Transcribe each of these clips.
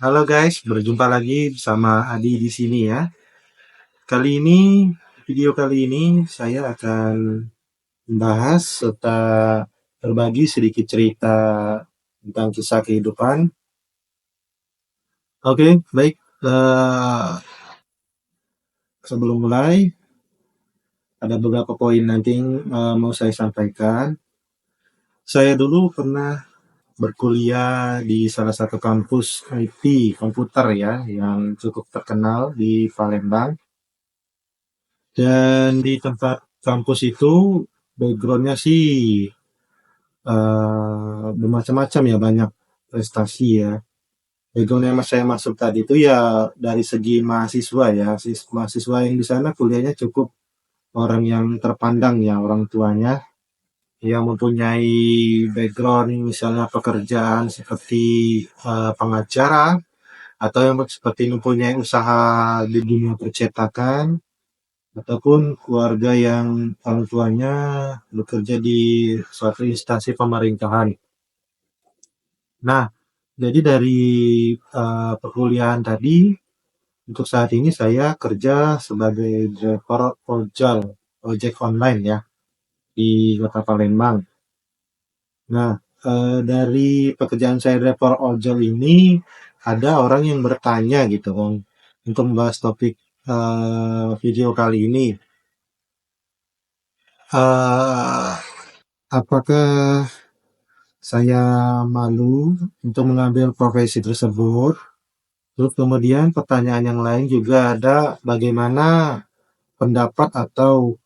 Halo guys, berjumpa lagi bersama Adi di sini ya. Video kali ini saya akan membahas serta berbagi sedikit cerita tentang kisah kehidupan. Oke, baik. Sebelum mulai, ada beberapa poin nanti yang mau saya sampaikan. Saya dulu pernah berkuliah di salah satu kampus IT komputer ya, yang cukup terkenal di Palembang. Dan di tempat kampus itu backgroundnya sih bermacam-macam ya, banyak prestasi ya. Background yang saya masuk tadi itu ya dari segi mahasiswa ya, mahasiswa yang di sana kuliahnya cukup orang yang terpandang ya, orang tuanya yang mempunyai background misalnya pekerjaan seperti pengacara atau yang seperti mempunyai usaha di dunia percetakan ataupun keluarga yang orang tuanya bekerja di suatu instansi pemerintahan. Nah, jadi dari perkuliahan tadi, untuk saat ini saya kerja sebagai driver ojek online ya di Kota Palembang. Nah, dari pekerjaan saya driver ojol ini ada orang yang bertanya gitu Bang, untuk membahas topik video kali ini. Eh, Apakah saya malu untuk mengambil profesi tersebut? Terus kemudian pertanyaan yang lain juga ada, bagaimana pendapat atau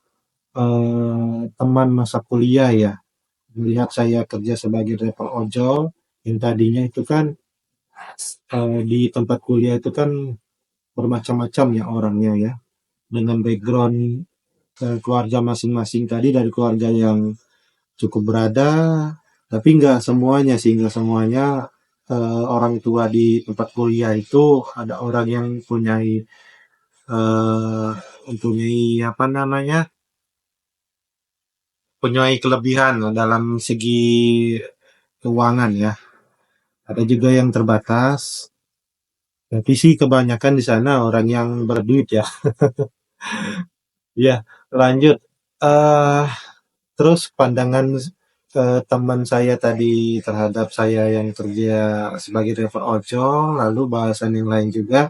teman masa kuliah ya melihat saya kerja sebagai driver ojol yang tadinya itu kan di tempat kuliah itu kan bermacam-macam ya orangnya ya, dengan background keluarga masing-masing tadi, dari keluarga yang cukup berada, tapi nggak semuanya sih, nggak semuanya orang tua di tempat kuliah itu ada orang yang eh, mempunyai apa namanya, mempunyai kelebihan dalam segi keuangan ya. Ada juga yang terbatas, tapi sih kebanyakan di sana orang yang berduit ya. Ya, lanjut. eh Terus pandangan teman saya tadi terhadap saya yang kerja sebagai driver ojol, lalu bahasan yang lain juga,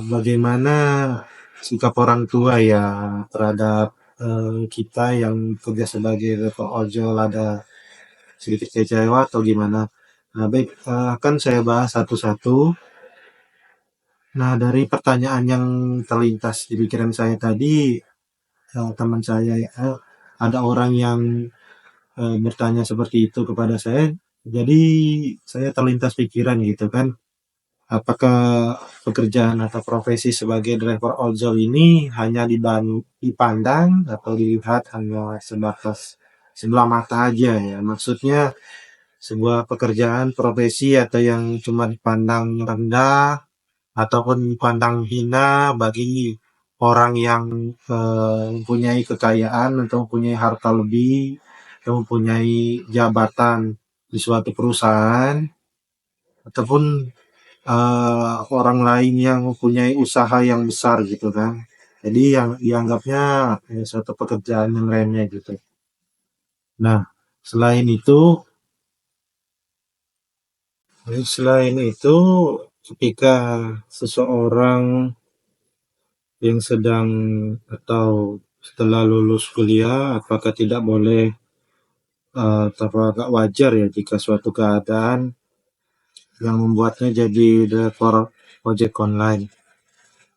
bagaimana sikap orang tua ya terhadap kita yang kerja sebagai driver ojol, ada sedikit kecewa atau gimana. Nah, baik, akan saya bahas satu-satu. Nah, dari pertanyaan yang terlintas di pikiran saya tadi, teman saya ada orang yang bertanya seperti itu kepada saya. Jadi saya terlintas pikiran gitu kan, apakah pekerjaan atau profesi sebagai driver ojol ini hanya dipandang atau dilihat hanya sebatas sebelah mata aja ya. Maksudnya sebuah pekerjaan profesi atau yang cuma dipandang rendah ataupun dipandang hina bagi orang yang mempunyai kekayaan atau mempunyai harta lebih, atau mempunyai jabatan di suatu perusahaan, ataupun orang lain yang mempunyai usaha yang besar gitu kan. Jadi yang dianggapnya suatu pekerjaan yang remeh gitu. Nah, selain itu, selain itu, ketika seseorang yang sedang atau setelah lulus kuliah, apakah tidak boleh atau agak wajar ya jika suatu keadaan yang membuatnya jadi driver ojek online.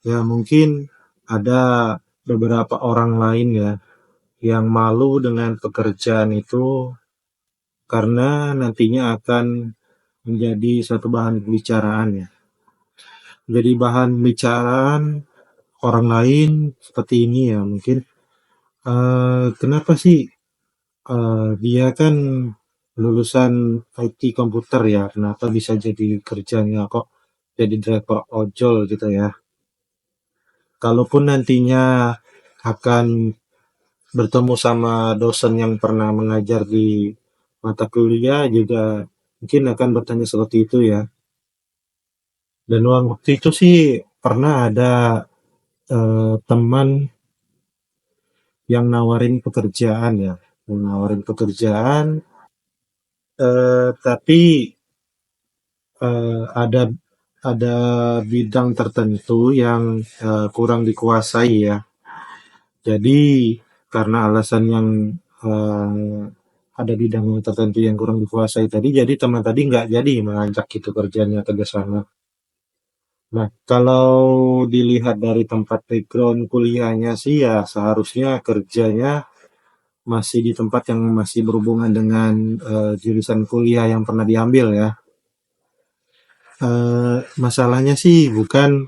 Ya mungkin ada beberapa orang lain ya yang malu dengan pekerjaan itu karena nantinya akan menjadi satu bahan pembicaraan ya. Jadi bahan pembicaraan orang lain seperti ini ya mungkin. Kenapa sih dia kan lulusan IT komputer ya, kenapa bisa jadi kerjanya kok jadi driver ojol gitu ya. Kalaupun nantinya akan bertemu sama dosen yang pernah mengajar di mata kuliah juga mungkin akan bertanya seperti itu ya. Dan waktu itu sih pernah ada teman yang nawarin pekerjaan ya, yang nawarin pekerjaan, tapi ada bidang tertentu yang kurang dikuasai ya. Jadi karena alasan yang ada bidang tertentu yang kurang dikuasai tadi, jadi teman tadi nggak jadi mengajak itu kerjanya ke sana. Nah, kalau dilihat dari tempat background kuliahnya sih ya seharusnya kerjanya masih di tempat yang masih berhubungan dengan jurusan kuliah yang pernah diambil ya. Masalahnya sih bukan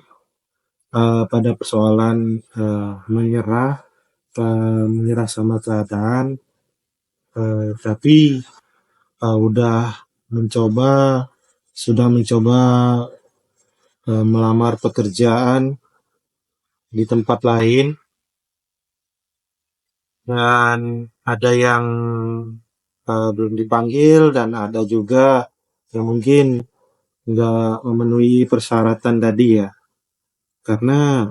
pada persoalan menyerah sama keadaan, tapi udah mencoba sudah mencoba melamar pekerjaan di tempat lain dan ada yang belum dipanggil dan ada juga yang mungkin nggak memenuhi persyaratan tadi ya. Karena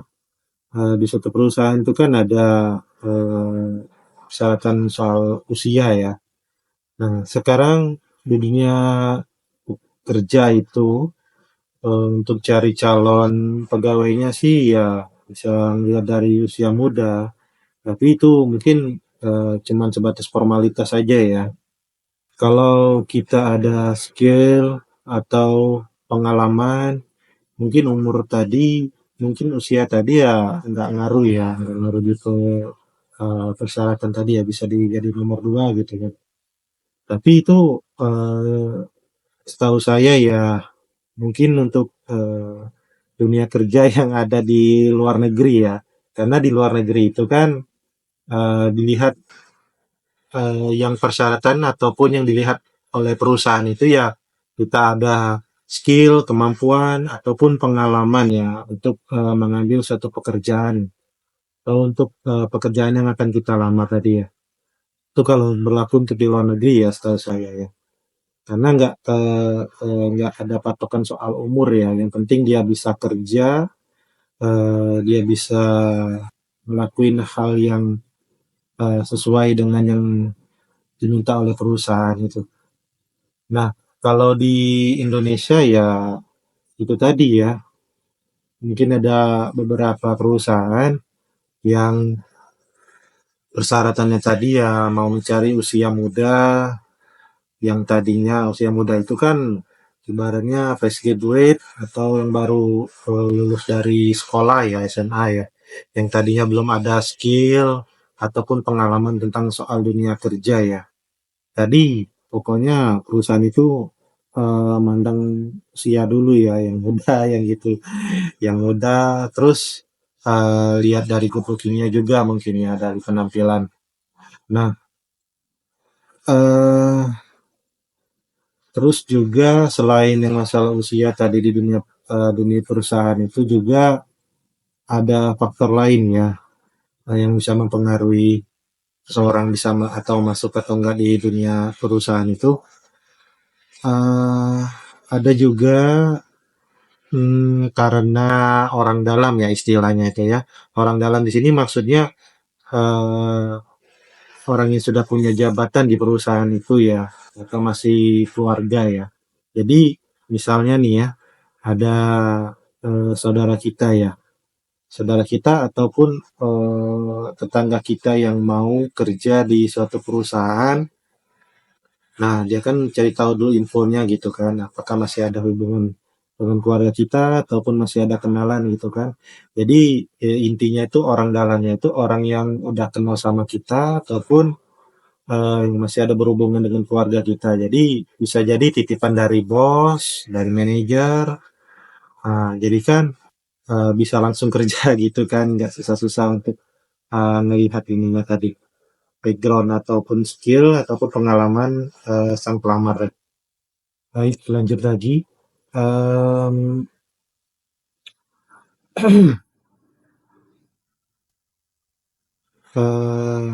di suatu perusahaan itu kan ada persyaratan soal usia ya. Nah, sekarang di dunia kerja itu untuk cari calon pegawainya sih ya bisa lihat dari usia muda, tapi itu mungkin cuman sebatas formalitas saja ya. Kalau kita ada skill atau pengalaman, mungkin umur tadi, mungkin usia tadi ya nggak ngaruh ya, nggak ngaruh gitu persyaratan tadi ya bisa jadi nomor dua gitu kan. Tapi itu setahu saya ya mungkin untuk dunia kerja yang ada di luar negeri ya. Karena di luar negeri itu kan dilihat yang persyaratan ataupun yang dilihat oleh perusahaan itu ya kita ada skill, kemampuan ataupun pengalaman ya untuk mengambil suatu pekerjaan atau untuk pekerjaan yang akan kita lamar tadi ya. Itu kalau berlaku untuk di luar negeri ya setahu saya ya. Karena nggak ada patokan soal umur ya. Yang penting dia bisa kerja, dia bisa ngelakuin hal yang sesuai dengan yang diminta oleh perusahaan itu. Nah, kalau di Indonesia ya itu tadi ya, mungkin ada beberapa perusahaan yang persyaratannya tadi ya mau mencari usia muda, yang tadinya usia muda itu kan ibaratnya fresh graduate atau yang baru lulus dari sekolah ya SMA ya, yang tadinya belum ada skill ataupun pengalaman tentang soal dunia kerja ya. Tadi pokoknya perusahaan itu mandang usia dulu ya, yang muda, yang gitu, yang muda, terus lihat dari kupu kimia juga mungkin ya dari penampilan. Nah, eh terus juga selain yang masalah usia tadi di dunia perusahaan itu juga ada faktor lain ya yang bisa mempengaruhi seseorang bisa atau masuk atau enggak di dunia perusahaan itu. eh ada juga karena orang dalam ya istilahnya itu ya. Orang dalam di sini maksudnya eh, orang yang sudah punya jabatan di perusahaan itu ya, atau masih keluarga ya. Jadi misalnya nih ya, ada saudara kita ya, saudara kita ataupun tetangga kita yang mau kerja di suatu perusahaan. Nah, dia kan cari tahu dulu infonya gitu kan, apakah masih ada hubungan dengan keluarga kita ataupun masih ada kenalan gitu kan. Jadi intinya itu orang dalamnya itu orang yang udah kenal sama kita ataupun yang masih ada berhubungan dengan keluarga kita. Jadi bisa jadi titipan dari bos, dari manajer. Jadi kan bisa langsung kerja gitu kan, nggak susah-susah untuk ngelihat ininya tadi background ataupun skill ataupun pengalaman sang pelamar. Baik, lanjut lagi. Em, eh,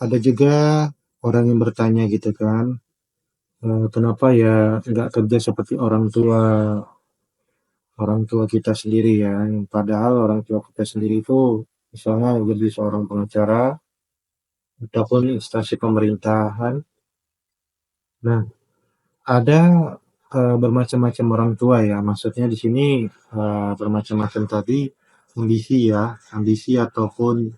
ada juga orang yang bertanya gitu kan, kenapa ya nggak kerja seperti orang tua orang tua kita sendiri ya, yang padahal orang tua kita sendiri itu misalnya jadi seorang pengacara ataupun instansi pemerintahan. Nah, ada bermacam-macam orang tua ya. Maksudnya di sini bermacam-macam tadi ambisi ya, ambisi ataupun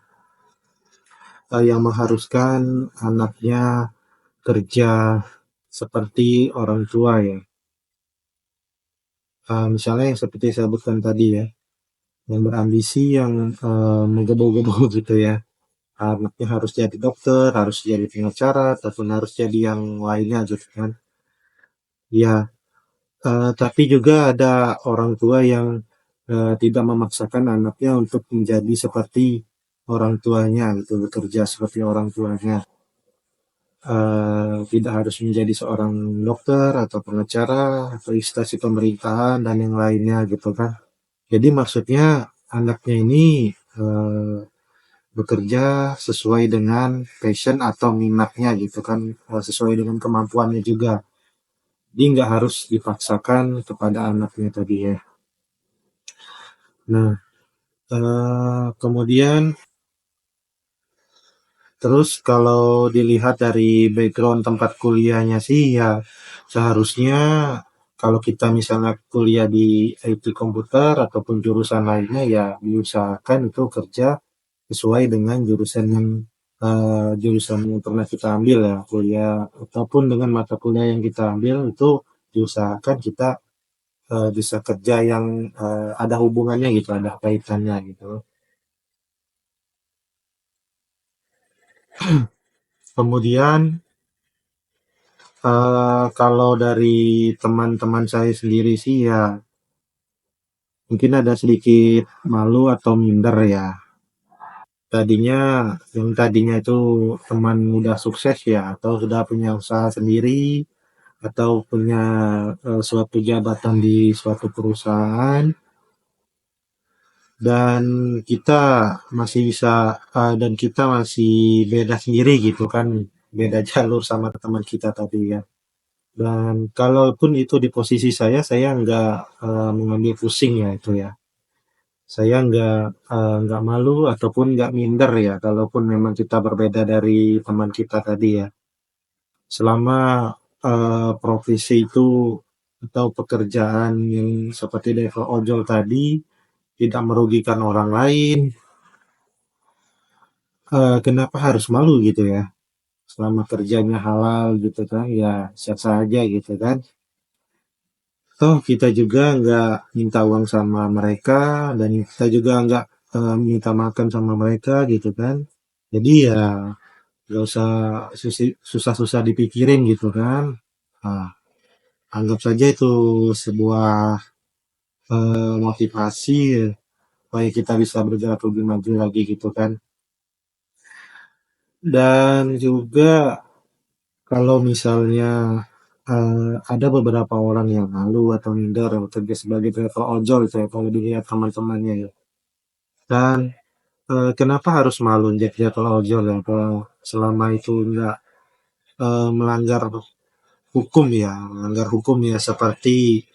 yang mengharuskan anaknya kerja seperti orang tua ya. Misalnya yang seperti saya sebutkan tadi ya, yang berambisi yang menggebu-gebu gitu ya. Anaknya harus jadi dokter, harus jadi pengacara, ataupun harus jadi yang lainnya gitu kan. Ya, tapi juga ada orang tua yang tidak memaksakan anaknya untuk menjadi seperti orang tuanya gitu, bekerja seperti orang tuanya. Tidak harus menjadi seorang dokter atau pengacara atau instansi pemerintahan dan yang lainnya gitu kan. Jadi maksudnya anaknya ini eh, bekerja sesuai dengan passion atau minatnya gitu kan, sesuai dengan kemampuannya juga. Jadi nggak harus dipaksakan kepada anaknya tadi ya. Nah, kemudian terus kalau dilihat dari background tempat kuliahnya sih ya seharusnya kalau kita misalnya kuliah di IT komputer ataupun jurusan lainnya ya diusahakan itu kerja sesuai dengan jurusan yang pernah kita ambil ya kuliah ataupun dengan mata kuliah yang kita ambil itu diusahakan kita bisa kerja yang ada hubungannya gitu, ada kaitannya gitu. Kemudian kalau dari teman-teman saya sendiri sih ya mungkin ada sedikit malu atau minder ya. Tadinya yang tadinya itu teman udah sukses ya atau sudah punya usaha sendiri atau punya suatu jabatan di suatu perusahaan dan kita masih bisa dan kita masih beda sendiri gitu kan, beda jalur sama teman kita tadi ya. Dan kalaupun itu di posisi saya nggak mengambil pusing ya itu ya. Saya nggak malu ataupun nggak minder ya, kalaupun memang kita berbeda dari teman kita tadi ya. Selama profesi itu atau pekerjaan yang seperti driver ojol tadi tidak merugikan orang lain, kenapa harus malu gitu ya? Selama kerjanya halal gitu kan, ya sah-sah aja gitu kan. Toh kita juga nggak minta uang sama mereka dan kita juga nggak minta makan sama mereka gitu kan. Jadi ya nggak usah susah-susah dipikirin gitu kan. Nah, anggap saja itu sebuah motivasi supaya kita bisa bergerak lebih maju lagi gitu kan. Dan juga kalau misalnya ada beberapa orang yang malu atau minder bekerja sebagai driver ojol gitu ya kalau dilihat teman-temannya ya. Dan kenapa harus malu jadi driver ojol ya kalau selama itu enggak melanggar hukum ya, melanggar hukum ya seperti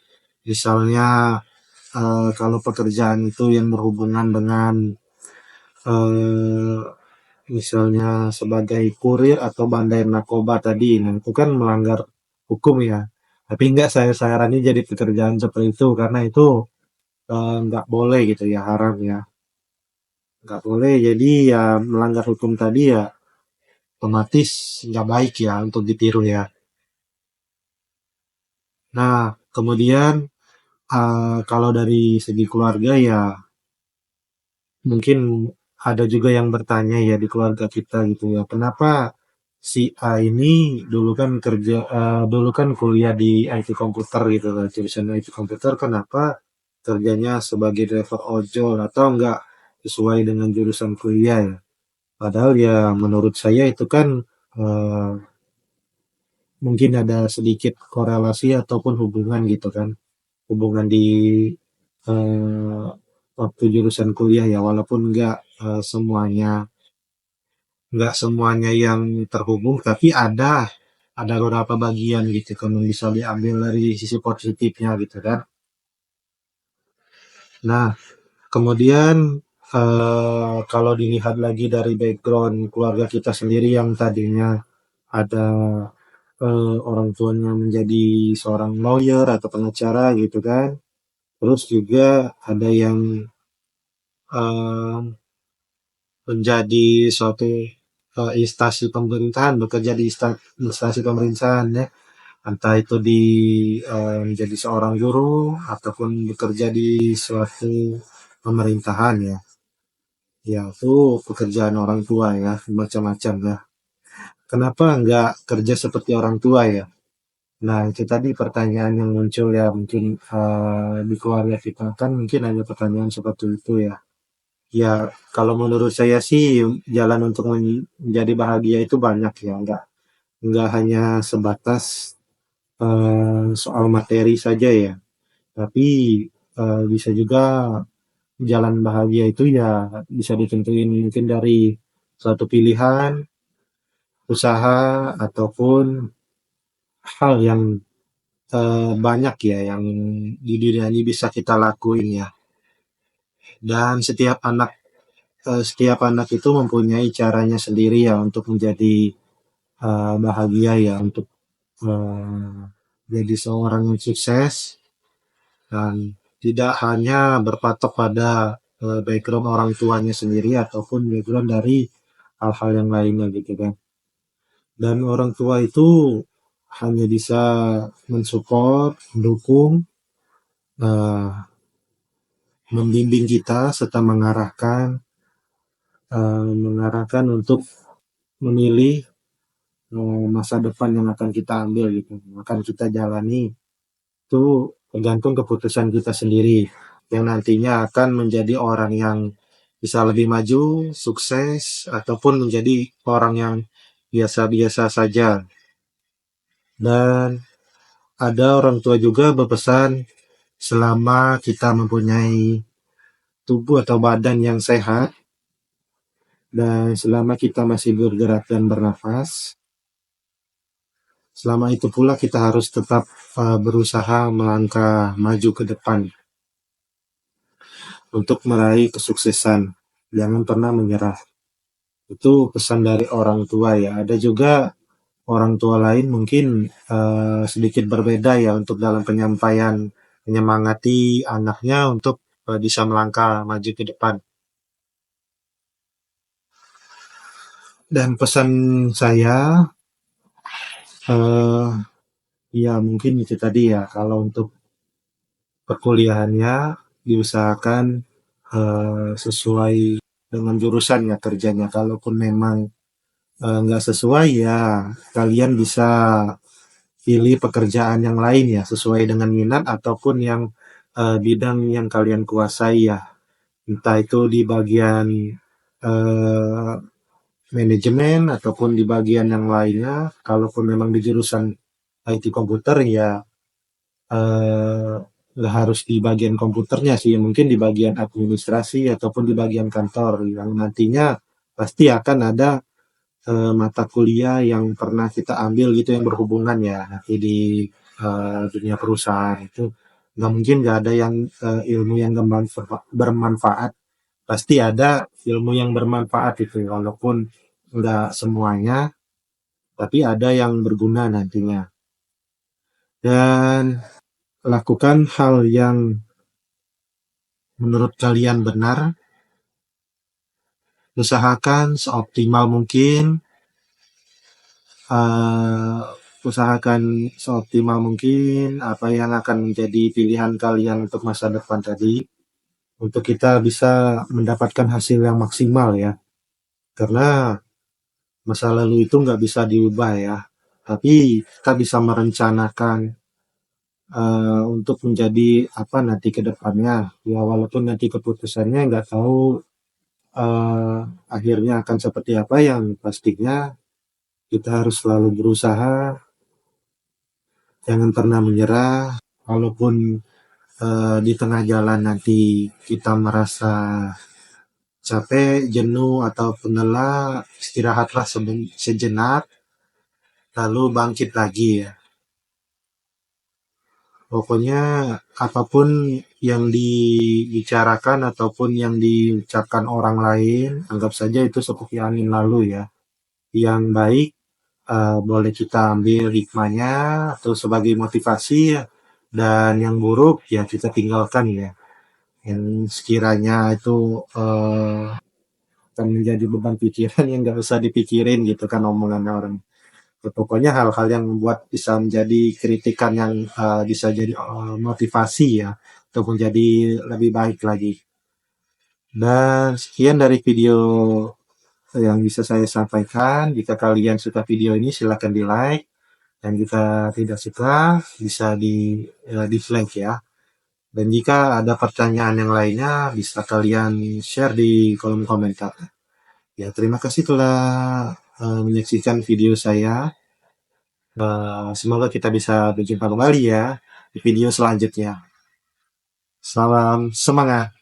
misalnya kalau pekerjaan itu yang berhubungan dengan eh, misalnya sebagai kurir atau bandar narkoba tadi, nah itu kan melanggar hukum ya. Tapi enggak saya saranin jadi pekerjaan seperti itu karena itu nggak boleh gitu ya, haram ya. Nggak boleh, jadi ya melanggar hukum tadi ya otomatis nggak baik ya untuk ditiru ya. Nah, kemudian kalau dari segi keluarga ya mungkin ada juga yang bertanya ya di keluarga kita gitu ya, kenapa si A ini dulu kan kuliah di IT komputer gitu loh, jurusan IT komputer, kenapa kerjanya sebagai driver ojol atau enggak sesuai dengan jurusan kuliah ya. Padahal ya menurut saya itu kan eh, mungkin ada sedikit korelasi ataupun hubungan gitu kan, hubungan di eh, waktu jurusan kuliah ya, walaupun nggak semuanya yang terhubung, tapi ada beberapa bagian gitu kan yang bisa diambil dari sisi positifnya gitu kan. Nah, kemudian kalau dilihat lagi dari background keluarga kita sendiri yang tadinya ada orang tuanya menjadi seorang lawyer atau pengacara gitu kan. Terus juga ada yang eh, menjadi suatu instansi pemerintahan, bekerja di instansi pemerintahan ya. Entah itu di menjadi seorang guru ataupun bekerja di suatu pemerintahan ya. Ya, itu pekerjaan orang tua ya, macam-macam ya. Kenapa nggak kerja seperti orang tua ya? Nah, itu tadi pertanyaan yang muncul ya, mungkin di keluarga kita kan mungkin ada pertanyaan seperti itu ya. Ya, kalau menurut saya sih jalan untuk menjadi bahagia itu banyak ya, nggak hanya sebatas soal materi saja ya, tapi bisa juga jalan bahagia itu ya bisa ditentuin mungkin dari suatu pilihan, usaha, ataupun hal yang banyak ya yang di dunia ini bisa kita lakuin ya. Dan setiap anak itu mempunyai caranya sendiri ya untuk menjadi bahagia ya, untuk eh, jadi seorang yang sukses dan tidak hanya berpatok pada background orang tuanya sendiri ataupun background dari hal-hal yang lainnya gitu kan. Dan orang tua itu hanya bisa mensupport, mendukung, eh, membimbing kita serta mengarahkan untuk memilih masa depan yang akan kita ambil gitu, akan kita jalani itu tergantung keputusan kita sendiri yang nantinya akan menjadi orang yang bisa lebih maju, sukses, ataupun menjadi orang yang biasa-biasa saja. Dan ada orang tua juga berpesan selama kita mempunyai tubuh atau badan yang sehat dan selama kita masih bergerak dan bernafas, selama itu pula kita harus tetap berusaha melangkah maju ke depan untuk meraih kesuksesan. Jangan pernah menyerah. Itu pesan dari orang tua ya. Ada juga orang tua lain mungkin sedikit berbeda ya untuk dalam penyampaian menyemangati anaknya untuk bisa melangkah maju ke depan. Dan pesan saya eh, ya mungkin itu tadi ya, kalau untuk perkuliahannya diusahakan sesuai dengan jurusan ya kerjanya. Kalaupun memang nggak sesuai ya kalian bisa pilih pekerjaan yang lain ya sesuai dengan minat ataupun yang bidang yang kalian kuasai ya. Entah itu di bagian eh, manajemen ataupun di bagian yang lainnya. Kalaupun memang di jurusan IT komputer ya eh, nggak harus di bagian komputernya sih, mungkin di bagian administrasi ataupun di bagian kantor yang nantinya pasti akan ada mata kuliah yang pernah kita ambil gitu yang berhubungan ya nanti di dunia perusahaan itu nggak mungkin nggak ada yang ilmu yang bermanfaat, pasti ada ilmu yang bermanfaat itu walaupun nggak semuanya tapi ada yang berguna nantinya. Dan lakukan hal yang menurut kalian benar, usahakan seoptimal mungkin, eh, usahakan seoptimal mungkin apa yang akan menjadi pilihan kalian untuk masa depan tadi, untuk kita bisa mendapatkan hasil yang maksimal ya. Karena masa lalu itu nggak bisa diubah ya, tapi kita bisa merencanakan untuk menjadi apa nanti ke depannya. Ya walaupun nanti keputusannya nggak tahu eh, akhirnya akan seperti apa, yang pastinya kita harus selalu berusaha, jangan pernah menyerah, walaupun di tengah jalan nanti kita merasa capek, jenuh, atau lelah, istirahatlah sejenak, lalu bangkit lagi ya. Pokoknya apapun yang dibicarakan ataupun yang diucapkan orang lain, anggap saja itu seperti angin lalu ya. Yang baik boleh kita ambil hikmahnya atau sebagai motivasi ya. Dan yang buruk ya kita tinggalkan ya. Yang sekiranya itu akan menjadi beban pikiran yang nggak usah dipikirin gitu kan omongan orang. Ya, pokoknya hal-hal yang membuat bisa menjadi kritikan yang bisa jadi motivasi ya untuk menjadi lebih baik lagi. Dan sekian dari video yang bisa saya sampaikan. Jika kalian suka video ini silahkan di like, dan jika tidak suka bisa di dislike ya. Dan jika ada pertanyaan yang lainnya bisa kalian share di kolom komentar. Ya, terima kasih telah menyaksikan video saya. Semoga kita bisa berjumpa kembali ya di video selanjutnya. Salam semangat.